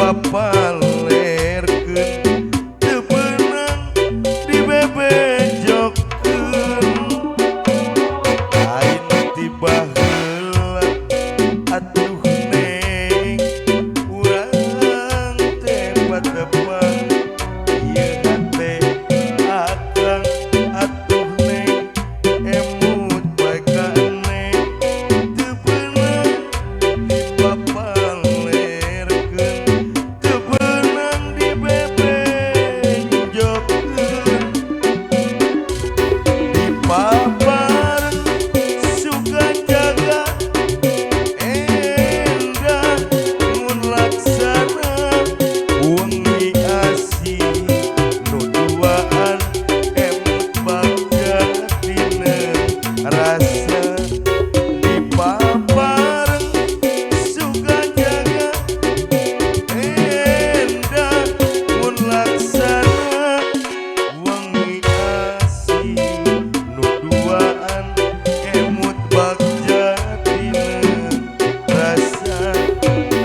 dipapalerkeun teu beunang dibebejokkeun ain tiba heula atuh neng urang teh patepang ieu hate akang atuh neng emut bae ka neng teu beunang dipapalerkeun teu beunang dibebejokkeun dipapareun suka jaga endah mun laksana wengi asih nu duaan emut bagja dina rasa dipapareun suka jaga endah mun laksana wengi asih nu duaan emut bagja dina rasa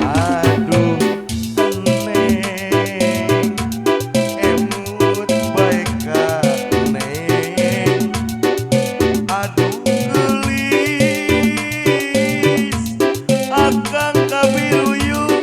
aduh neng emut bae ka neng aduh geulis akang kabiruyungan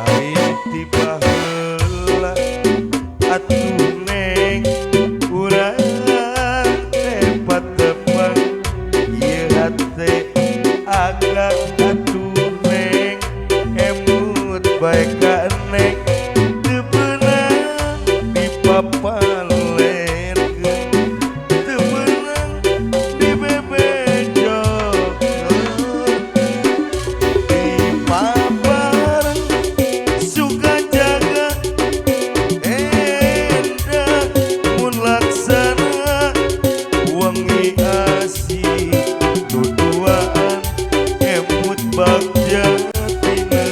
ain tiba heula atuh neng urang teh patepang ieu hate akang atuh neng emut bae ka neng teu beunang dipapalerkeun teu beunang dibebejokkeun dipapareun suka jaga endah mun laksana wengi asih nu duaan emut bagja dina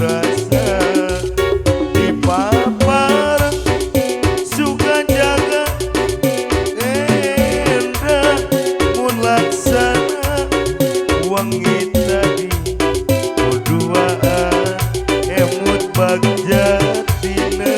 rasa dipapareun suka jaga endah mun laksana wengi tadi nu duaan emut bagja dina